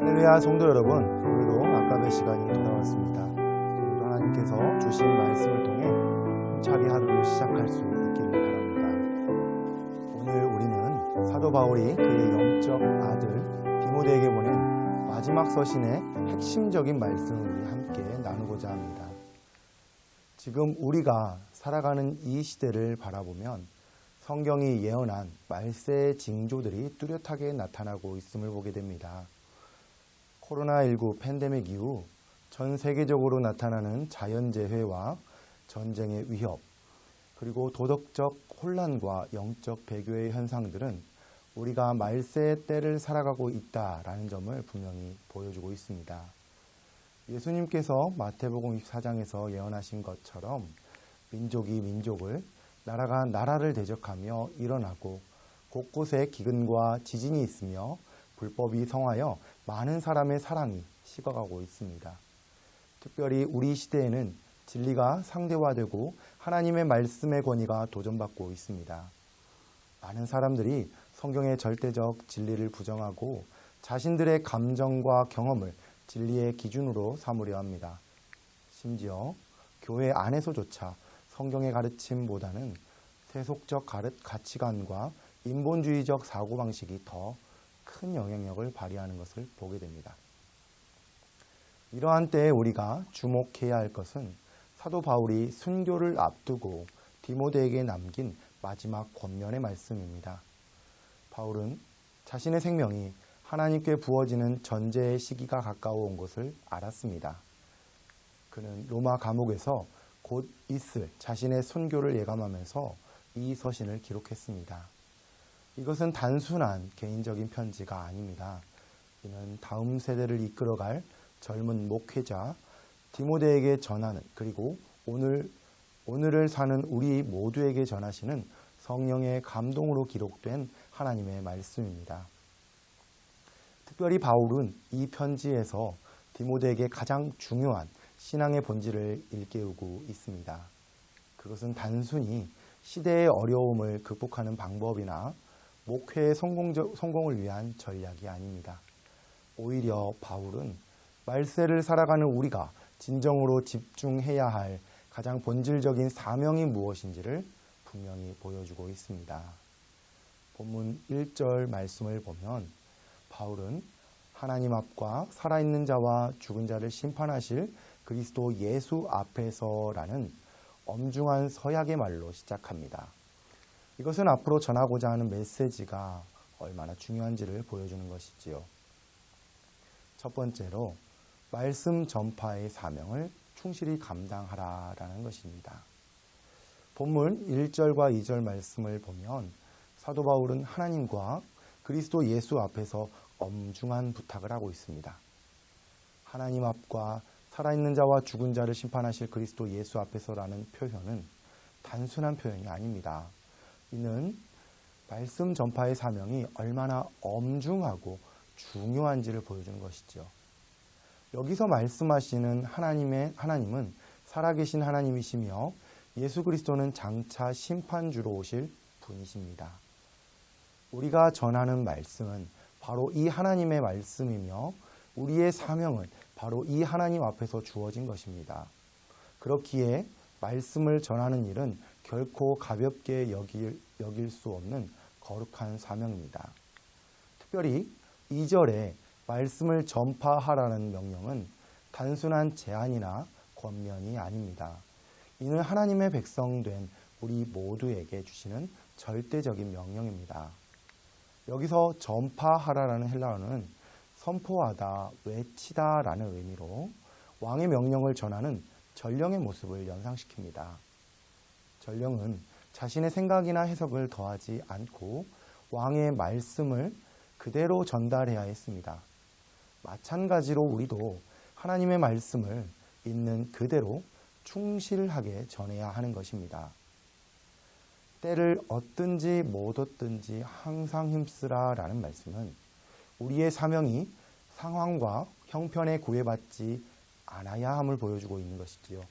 할렐루야 성도 여러분, 오늘도 아까의 시간이 돌아왔습니다. 오늘도 하나님께서 주신 말씀을 통해 힘차게 하루를 시작할 수 있기를 바랍니다. 오늘 우리는 사도 바울이 그의 영적 아들 디모데에게 보낸 마지막 서신의 핵심적인 말씀을 우리 함께 나누고자 합니다. 지금 우리가 살아가는 이 시대를 바라보면 성경이 예언한 말세의 징조들이 뚜렷하게 나타나고 있음을 보게 됩니다. 코로나19 팬데믹 이후 전 세계적으로 나타나는 자연재해와 전쟁의 위협, 그리고 도덕적 혼란과 영적 배교의 현상들은 우리가 말세의 때를 살아가고 있다라는 점을 분명히 보여주고 있습니다. 예수님께서 마태복음 24장에서 예언하신 것처럼 민족이 민족을, 나라가 나라를 대적하며 일어나고 곳곳에 기근과 지진이 있으며 불법이 성하여 많은 사람의 사랑이 식어가고 있습니다. 특별히 우리 시대에는 진리가 상대화되고 하나님의 말씀의 권위가 도전받고 있습니다. 많은 사람들이 성경의 절대적 진리를 부정하고 자신들의 감정과 경험을 진리의 기준으로 삼으려 합니다. 심지어 교회 안에서조차 성경의 가르침보다는 세속적 가치관과 인본주의적 사고방식이 더 큰 영향력을 발휘하는 것을 보게 됩니다. 이러한 때에 우리가 주목해야 할 것은 사도 바울이 순교를 앞두고 디모데에게 남긴 마지막 권면의 말씀입니다. 바울은 자신의 생명이 하나님께 부어지는 전제의 시기가 가까워 온 것을 알았습니다. 그는 로마 감옥에서 곧 있을 자신의 순교를 예감하면서 이 서신을 기록했습니다. 이것은 단순한 개인적인 편지가 아닙니다. 이는 다음 세대를 이끌어갈 젊은 목회자 디모데에게 전하는, 그리고 오늘을 사는 우리 모두에게 전하시는 성령의 감동으로 기록된 하나님의 말씀입니다. 특별히 바울은 이 편지에서 디모데에게 가장 중요한 신앙의 본질을 일깨우고 있습니다. 그것은 단순히 시대의 어려움을 극복하는 방법이나 목회의 성공을 위한 전략이 아닙니다. 오히려 바울은 말세를 살아가는 우리가 진정으로 집중해야 할 가장 본질적인 사명이 무엇인지를 분명히 보여주고 있습니다. 본문 1절 말씀을 보면 바울은 하나님 앞과 살아있는 자와 죽은 자를 심판하실 그리스도 예수 앞에서라는 엄중한 서약의 말로 시작합니다. 이것은 앞으로 전하고자 하는 메시지가 얼마나 중요한지를 보여주는 것이지요. 첫 번째로 말씀 전파의 사명을 충실히 감당하라라는 것입니다. 본문 1절과 2절 말씀을 보면 사도 바울은 하나님과 그리스도 예수 앞에서 엄중한 부탁을 하고 있습니다. 하나님 앞과 살아있는 자와 죽은 자를 심판하실 그리스도 예수 앞에서라는 표현은 단순한 표현이 아닙니다. 이는 말씀 전파의 사명이 얼마나 엄중하고 중요한지를 보여주는 것이죠. 여기서 말씀하시는 하나님은 살아계신 하나님이시며 예수 그리스도는 장차 심판주로 오실 분이십니다. 우리가 전하는 말씀은 바로 이 하나님의 말씀이며 우리의 사명은 바로 이 하나님 앞에서 주어진 것입니다. 그렇기에 말씀을 전하는 일은 결코 가볍게 여길 수 없는 거룩한 사명입니다. 특별히 2절에 말씀을 전파하라는 명령은 단순한 제안이나 권면이 아닙니다. 이는 하나님의 백성된 우리 모두에게 주시는 절대적인 명령입니다. 여기서 전파하라라는 헬라어는 선포하다, 외치다라는 의미로 왕의 명령을 전하는 전령의 모습을 연상시킵니다. 전령은 자신의 생각이나 해석을 더하지 않고 왕의 말씀을 그대로 전달해야 했습니다. 마찬가지로 우리도 하나님의 말씀을 있는 그대로 충실하게 전해야 하는 것입니다. 때를 얻든지 못 얻든지 항상 힘쓰라라는 말씀은 우리의 사명이 상황과 형편에 구애받지 않아야 함을 보여주고 있는 것이지요.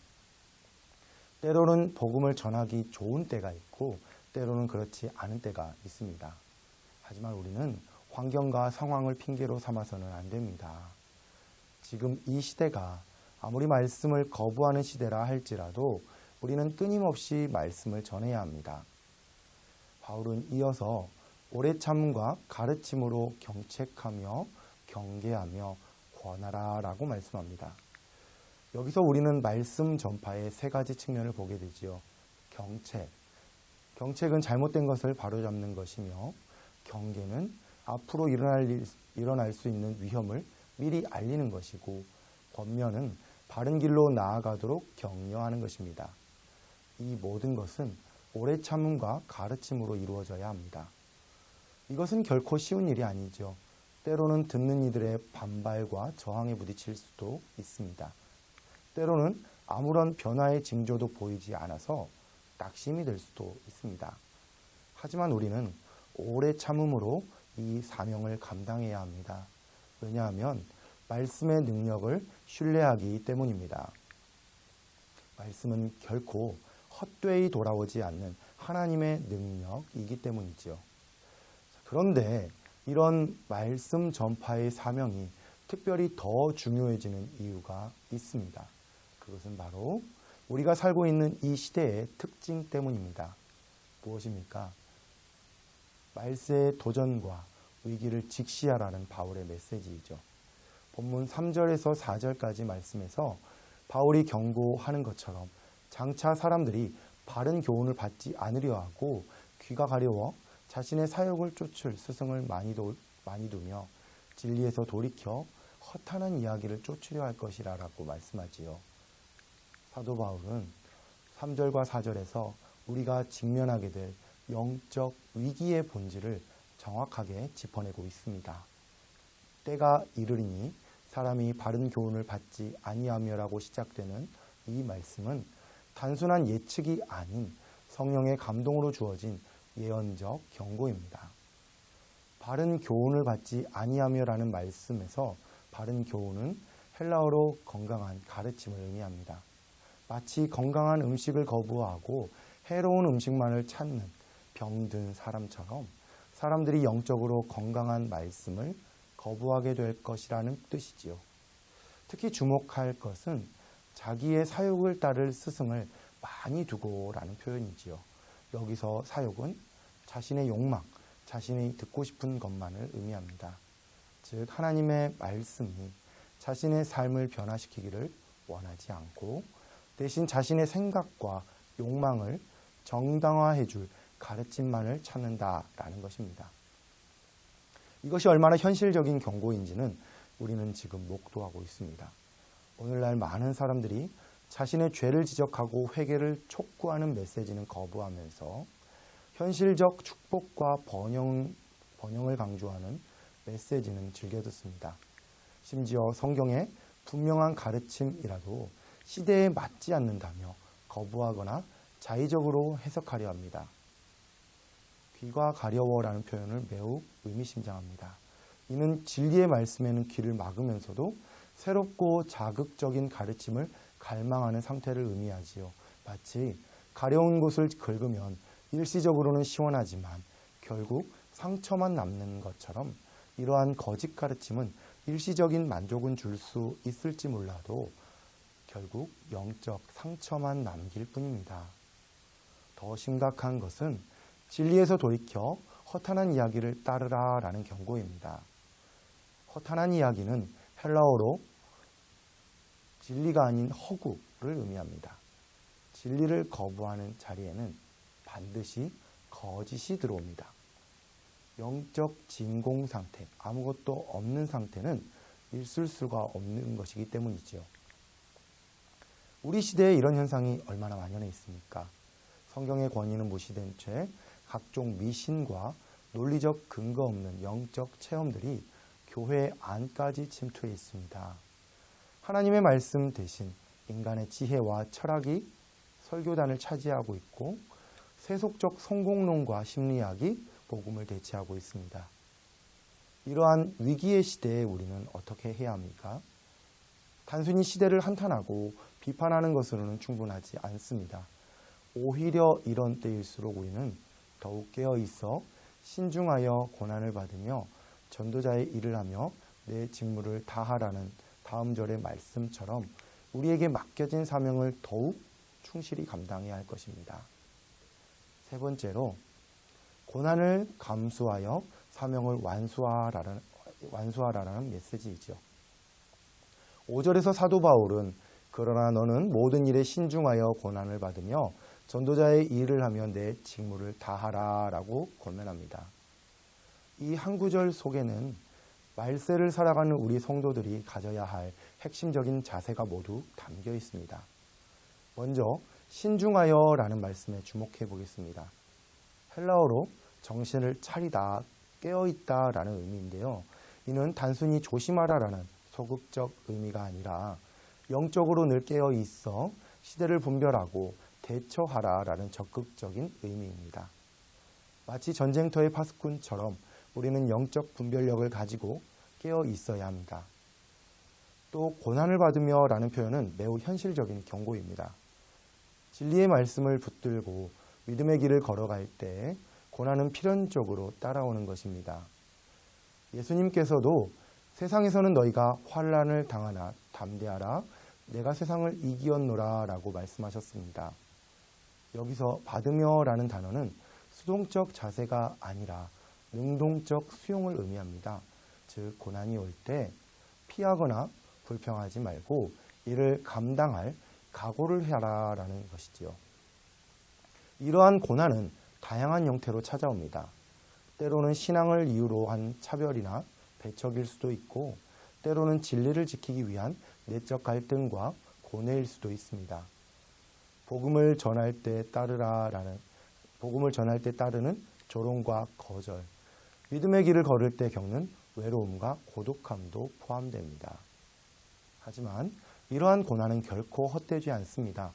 때로는 복음을 전하기 좋은 때가 있고 때로는 그렇지 않은 때가 있습니다. 하지만 우리는 환경과 상황을 핑계로 삼아서는 안 됩니다. 지금 이 시대가 아무리 말씀을 거부하는 시대라 할지라도 우리는 끊임없이 말씀을 전해야 합니다. 바울은 이어서 오래 참음과 가르침으로 경책하며 경계하며 권하라 라고 말씀합니다. 여기서 우리는 말씀 전파의 세 가지 측면을 보게 되지요. 경책은 잘못된 것을 바로잡는 것이며, 경계는 앞으로 일어날 수 있는 위험을 미리 알리는 것이고, 권면은 바른 길로 나아가도록 격려하는 것입니다. 이 모든 것은 오래 참음과 가르침으로 이루어져야 합니다. 이것은 결코 쉬운 일이 아니죠. 때로는 듣는 이들의 반발과 저항에 부딪힐 수도 있습니다. 때로는 아무런 변화의 징조도 보이지 않아서 낙심이 될 수도 있습니다. 하지만 우리는 오래 참음으로 이 사명을 감당해야 합니다. 왜냐하면 말씀의 능력을 신뢰하기 때문입니다. 말씀은 결코 헛되이 돌아오지 않는 하나님의 능력이기 때문이죠. 그런데 이런 말씀 전파의 사명이 특별히 더 중요해지는 이유가 있습니다. 그것은 바로 우리가 살고 있는 이 시대의 특징 때문입니다. 무엇입니까? 말세의 도전과 위기를 직시하라는 바울의 메시지이죠. 본문 3절에서 4절까지 말씀에서 바울이 경고하는 것처럼 장차 사람들이 바른 교훈을 받지 않으려 하고 귀가 가려워 자신의 사욕을 쫓을 스승을 많이 두며 진리에서 돌이켜 허탄한 이야기를 쫓으려 할 것이라고 말씀하지요. 사도 바울은 3절과 4절에서 우리가 직면하게 될 영적 위기의 본질을 정확하게 짚어내고 있습니다. 때가 이르리니 사람이 바른 교훈을 받지 아니하며라고 시작되는 이 말씀은 단순한 예측이 아닌 성령의 감동으로 주어진 예언적 경고입니다. 바른 교훈을 받지 아니하며라는 말씀에서 바른 교훈은 헬라어로 건강한 가르침을 의미합니다. 마치 건강한 음식을 거부하고 해로운 음식만을 찾는 병든 사람처럼 사람들이 영적으로 건강한 말씀을 거부하게 될 것이라는 뜻이지요. 특히 주목할 것은 자기의 사욕을 따를 스승을 많이 두고라는 표현이지요. 여기서 사욕은 자신의 욕망, 자신이 듣고 싶은 것만을 의미합니다. 즉 하나님의 말씀이 자신의 삶을 변화시키기를 원하지 않고 대신 자신의 생각과 욕망을 정당화해 줄 가르침만을 찾는다라는 것입니다. 이것이 얼마나 현실적인 경고인지는 우리는 지금 목도하고 있습니다. 오늘날 많은 사람들이 자신의 죄를 지적하고 회개를 촉구하는 메시지는 거부하면서 현실적 축복과 번영을 강조하는 메시지는 즐겨 듣습니다. 심지어 성경의 분명한 가르침이라도 시대에 맞지 않는다며 거부하거나 자의적으로 해석하려 합니다. 귀가 가려워라는 표현을 매우 의미심장합니다. 이는 진리의 말씀에는 귀를 막으면서도 새롭고 자극적인 가르침을 갈망하는 상태를 의미하지요. 마치 가려운 곳을 긁으면 일시적으로는 시원하지만 결국 상처만 남는 것처럼 이러한 거짓 가르침은 일시적인 만족은 줄 수 있을지 몰라도 결국 영적 상처만 남길 뿐입니다. 더 심각한 것은 진리에서 돌이켜 허탄한 이야기를 따르라 라는 경고입니다. 허탄한 이야기는 헬라어로 진리가 아닌 허구를 의미합니다. 진리를 거부하는 자리에는 반드시 거짓이 들어옵니다. 영적 진공 상태, 아무것도 없는 상태는 있을 수가 없는 것이기 때문이죠. 우리 시대에 이런 현상이 얼마나 만연해 있습니까? 성경의 권위는 무시된 채 각종 미신과 논리적 근거 없는 영적 체험들이 교회 안까지 침투해 있습니다. 하나님의 말씀 대신 인간의 지혜와 철학이 설교단을 차지하고 있고 세속적 성공론과 심리학이 복음을 대체하고 있습니다. 이러한 위기의 시대에 우리는 어떻게 해야 합니까? 단순히 시대를 한탄하고 비판하는 것으로는 충분하지 않습니다. 오히려 이런 때일수록 우리는 더욱 깨어 있어 신중하여 고난을 받으며 전도자의 일을 하며 내 직무를 다하라는 다음 절의 말씀처럼 우리에게 맡겨진 사명을 더욱 충실히 감당해야 할 것입니다. 세 번째로 고난을 감수하여 사명을 완수하라는 메시지이죠. 5절에서 사도 바울은 그러나 너는 모든 일에 신중하여 고난을 받으며 전도자의 일을 하며 내 직무를 다하라 라고 권면합니다. 이 한 구절 속에는 말세를 살아가는 우리 성도들이 가져야 할 핵심적인 자세가 모두 담겨 있습니다. 먼저 신중하여 라는 말씀에 주목해 보겠습니다. 헬라어로 정신을 차리다, 깨어있다 라는 의미인데요. 이는 단순히 조심하라 라는 소극적 의미가 아니라 영적으로 늘 깨어있어 시대를 분별하고 대처하라 라는 적극적인 의미입니다. 마치 전쟁터의 파수꾼처럼 우리는 영적 분별력을 가지고 깨어 있어야 합니다. 또 고난을 받으며 라는 표현은 매우 현실적인 경고입니다. 진리의 말씀을 붙들고 믿음의 길을 걸어갈 때 고난은 필연적으로 따라오는 것입니다. 예수님께서도 세상에서는 너희가 환난을 당하나 담대하라 내가 세상을 이기었노라 라고 말씀하셨습니다. 여기서 받으며 라는 단어는 수동적 자세가 아니라 능동적 수용을 의미합니다. 즉 고난이 올 때 피하거나 불평하지 말고 이를 감당할 각오를 해라 라는 것이지요. 이러한 고난은 다양한 형태로 찾아옵니다. 때로는 신앙을 이유로 한 차별이나 배척일 수도 있고 때로는 진리를 지키기 위한 내적 갈등과 고뇌일 수도 있습니다. 복음을 전할 때 따르는 조롱과 거절, 믿음의 길을 걸을 때 겪는 외로움과 고독함도 포함됩니다. 하지만 이러한 고난은 결코 헛되지 않습니다.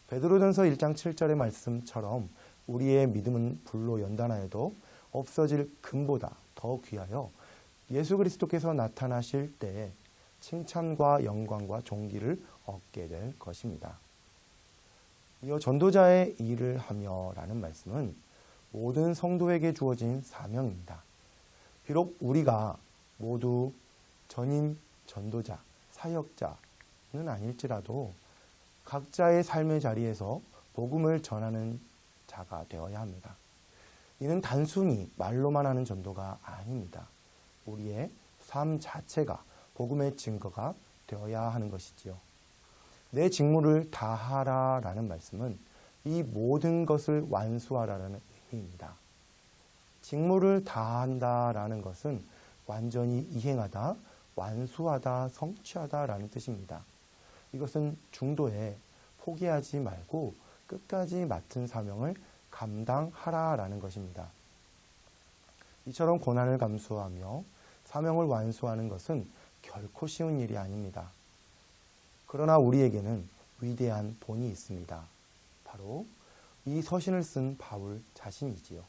베드로전서 1장 7절의 말씀처럼 우리의 믿음은 불로 연단하여도 없어질 금보다 더 귀하여 예수 그리스도께서 나타나실 때 칭찬과 영광과 존귀를 얻게 될 것입니다. 이어 전도자의 일을 하며 라는 말씀은 모든 성도에게 주어진 사명입니다. 비록 우리가 모두 전임 전도자, 사역자는 아닐지라도 각자의 삶의 자리에서 복음을 전하는 자가 되어야 합니다. 이는 단순히 말로만 하는 전도가 아닙니다. 우리의 삶 자체가 복음의 증거가 되어야 하는 것이지요. 내 직무를 다하라 라는 말씀은 이 모든 것을 완수하라는 의미입니다. 직무를 다한다 라는 것은 완전히 이행하다, 완수하다, 성취하다 라는 뜻입니다. 이것은 중도에 포기하지 말고 끝까지 맡은 사명을 감당하라 라는 것입니다. 이처럼 고난을 감수하며 사명을 완수하는 것은 결코 쉬운 일이 아닙니다. 그러나 우리에게는 위대한 본이 있습니다. 바로 이 서신을 쓴 바울 자신이지요.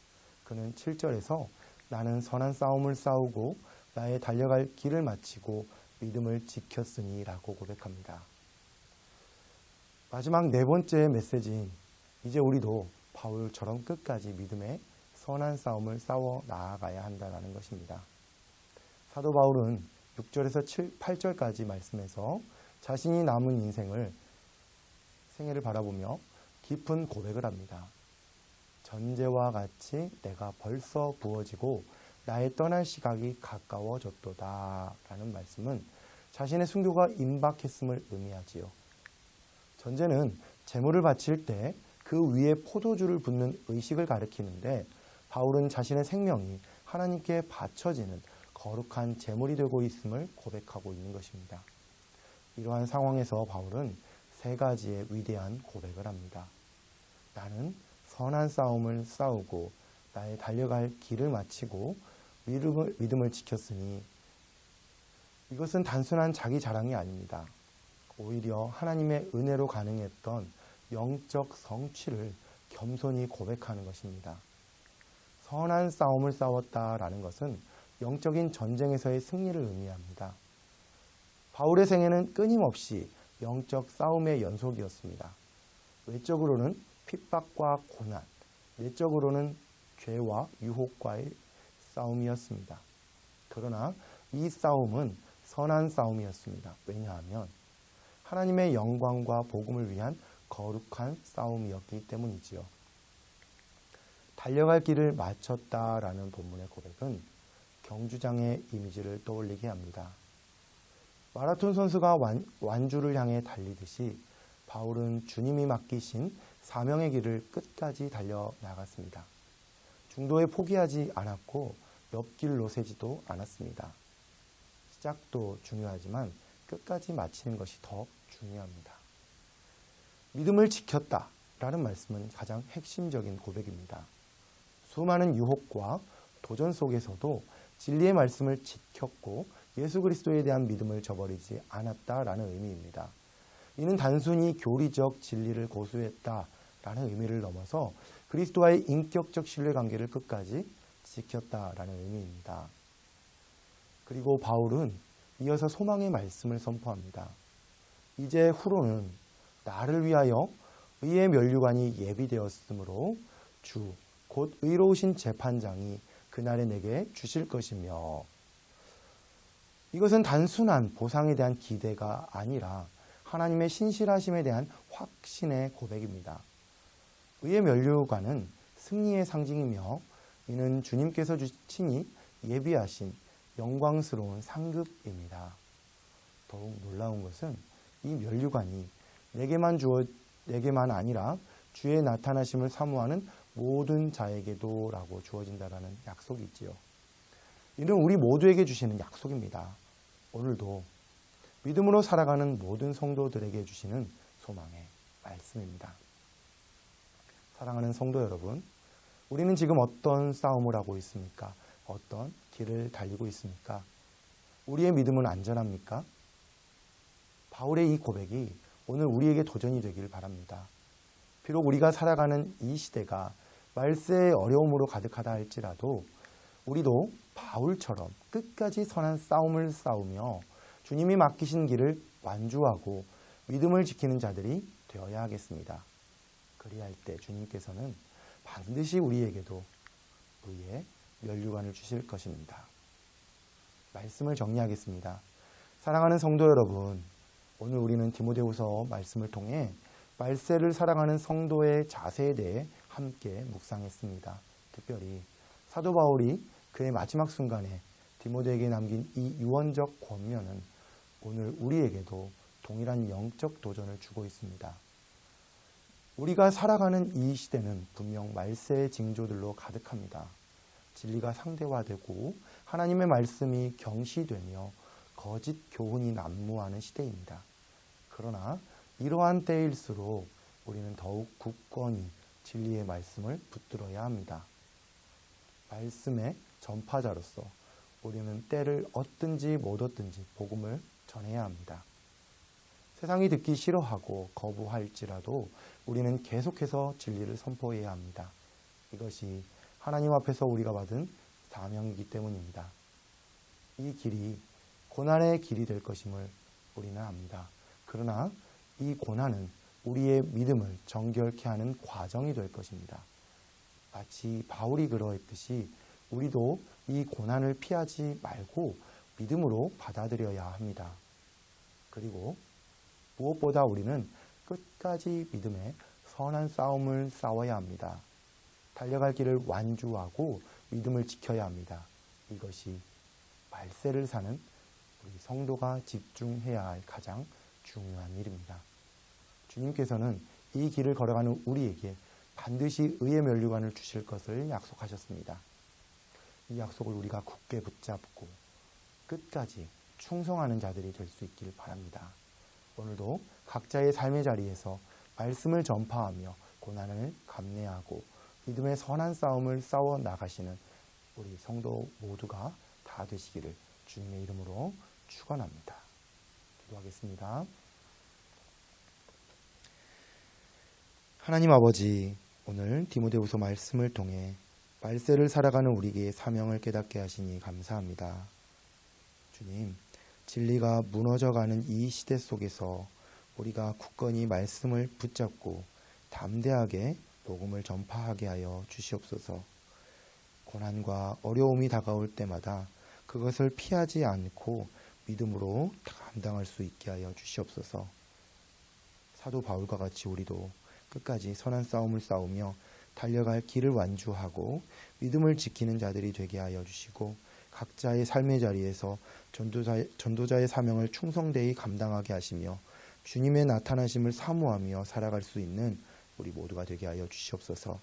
그는 7절에서 나는 선한 싸움을 싸우고 나의 달려갈 길을 마치고 믿음을 지켰으니 라고 고백합니다. 마지막 네 번째 메시지인 이제 우리도 바울처럼 끝까지 믿음의 선한 싸움을 싸워 나아가야 한다는 것입니다. 사도 바울은 6절에서 8절까지 말씀에서 자신이 남은 생애를 바라보며 깊은 고백을 합니다. 전제와 같이 내가 벌써 부어지고 나의 떠날 시각이 가까워졌도다 라는 말씀은 자신의 순교가 임박했음을 의미하지요. 전제는 제물을 바칠 때 그 위에 포도주를 붓는 의식을 가리키는데 바울은 자신의 생명이 하나님께 바쳐지는 거룩한 제물이 되고 있음을 고백하고 있는 것입니다. 이러한 상황에서 바울은 세 가지의 위대한 고백을 합니다. 나는 선한 싸움을 싸우고 나의 달려갈 길을 마치고 믿음을 지켰으니 이것은 단순한 자기 자랑이 아닙니다. 오히려 하나님의 은혜로 가능했던 영적 성취를 겸손히 고백하는 것입니다. 선한 싸움을 싸웠다라는 것은 영적인 전쟁에서의 승리를 의미합니다. 바울의 생애는 끊임없이 영적 싸움의 연속이었습니다. 외적으로는 핍박과 고난, 내적으로는 죄와 유혹과의 싸움이었습니다. 그러나 이 싸움은 선한 싸움이었습니다. 왜냐하면 하나님의 영광과 복음을 위한 거룩한 싸움이었기 때문이지요. 달려갈 길을 마쳤다라는 본문의 고백은 경주장의 이미지를 떠올리게 합니다. 마라톤 선수가 완주를 향해 달리듯이 바울은 주님이 맡기신 사명의 길을 끝까지 달려나갔습니다. 중도에 포기하지 않았고 옆길로 새지도 않았습니다. 시작도 중요하지만 끝까지 마치는 것이 더 중요합니다. 믿음을 지켰다라는 말씀은 가장 핵심적인 고백입니다. 수많은 유혹과 도전 속에서도 진리의 말씀을 지켰고 예수 그리스도에 대한 믿음을 저버리지 않았다라는 의미입니다. 이는 단순히 교리적 진리를 고수했다라는 의미를 넘어서 그리스도와의 인격적 신뢰관계를 끝까지 지켰다라는 의미입니다. 그리고 바울은 이어서 소망의 말씀을 선포합니다. 이제 후로는 나를 위하여 의의 면류관이 예비되었으므로 주 곧 의로우신 재판장이 그날에 내게 주실 것이며, 이것은 단순한 보상에 대한 기대가 아니라 하나님의 신실하심에 대한 확신의 고백입니다. 의의 면류관은 승리의 상징이며 이는 주님께서 친히 예비하신 영광스러운 상급입니다. 더욱 놀라운 것은 이 면류관이 내게만 아니라 주의 나타나심을 사모하는 모든 자에게도 라고 주어진다라는 약속이 있지요. 이는 우리 모두에게 주시는 약속입니다. 오늘도 믿음으로 살아가는 모든 성도들에게 주시는 소망의 말씀입니다. 사랑하는 성도 여러분, 우리는 지금 어떤 싸움을 하고 있습니까? 어떤 길을 달리고 있습니까? 우리의 믿음은 안전합니까? 바울의 이 고백이 오늘 우리에게 도전이 되길 바랍니다. 비록 우리가 살아가는 이 시대가 말세의 어려움으로 가득하다 할지라도 우리도 바울처럼 끝까지 선한 싸움을 싸우며 주님이 맡기신 길을 완주하고 믿음을 지키는 자들이 되어야 하겠습니다. 그리할 때 주님께서는 반드시 우리에게도 의의 면류관을 주실 것입니다. 말씀을 정리하겠습니다. 사랑하는 성도 여러분, 오늘 우리는 디모데후서 말씀을 통해 말세를 살아가는 성도의 자세에 대해 함께 묵상했습니다. 특별히 사도 바울이 그의 마지막 순간에 디모데에게 남긴 이 유언적 권면은 오늘 우리에게도 동일한 영적 도전을 주고 있습니다. 우리가 살아가는 이 시대는 분명 말세의 징조들로 가득합니다. 진리가 상대화되고 하나님의 말씀이 경시되며 거짓 교훈이 난무하는 시대입니다. 그러나 이러한 때일수록 우리는 더욱 굳건히 진리의 말씀을 붙들어야 합니다. 말씀의 전파자로서 우리는 때를 얻든지 못 얻든지 복음을 전해야 합니다. 세상이 듣기 싫어하고 거부할지라도 우리는 계속해서 진리를 선포해야 합니다. 이것이 하나님 앞에서 우리가 받은 사명이기 때문입니다. 이 길이 고난의 길이 될 것임을 우리는 압니다. 그러나 이 고난은 우리의 믿음을 정결케 하는 과정이 될 것입니다. 마치 바울이 그러했듯이 우리도 이 고난을 피하지 말고 믿음으로 받아들여야 합니다. 그리고 무엇보다 우리는 끝까지 믿음의 선한 싸움을 싸워야 합니다. 달려갈 길을 완주하고 믿음을 지켜야 합니다. 이것이 말세를 사는 우리 성도가 집중해야 할 가장 중요한 일입니다. 주님께서는 이 길을 걸어가는 우리에게 반드시 의의 면류관을 주실 것을 약속하셨습니다. 이 약속을 우리가 굳게 붙잡고 끝까지 충성하는 자들이 될 수 있길 바랍니다. 오늘도 각자의 삶의 자리에서 말씀을 전파하며 고난을 감내하고 믿음의 선한 싸움을 싸워 나가시는 우리 성도 모두가 다 되시기를 주님의 이름으로 축원합니다. 기도하겠습니다. 하나님 아버지, 오늘 디모데후서 말씀을 통해 말세를 살아가는 우리에게 사명을 깨닫게 하시니 감사합니다. 주님, 진리가 무너져가는 이 시대 속에서 우리가 굳건히 말씀을 붙잡고 담대하게 복음을 전파하게 하여 주시옵소서. 고난과 어려움이 다가올 때마다 그것을 피하지 않고 믿음으로 감당할 수 있게 하여 주시옵소서. 사도 바울과 같이 우리도 끝까지 선한 싸움을 싸우며 달려갈 길을 완주하고 믿음을 지키는 자들이 되게 하여 주시고 각자의 삶의 자리에서 전도자의 사명을 충성되이 감당하게 하시며 주님의 나타나심을 사모하며 살아갈 수 있는 우리 모두가 되게 하여 주시옵소서.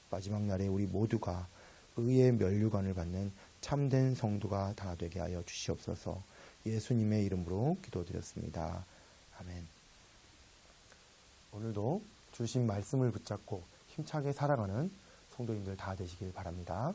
마지막 날에 우리 모두가 의의 면류관을 받는 참된 성도가 다 되게 하여 주시옵소서. 예수님의 이름으로 기도드렸습니다. 아멘. 오늘도 주신 말씀을 붙잡고 힘차게 살아가는 성도님들 다 되시길 바랍니다.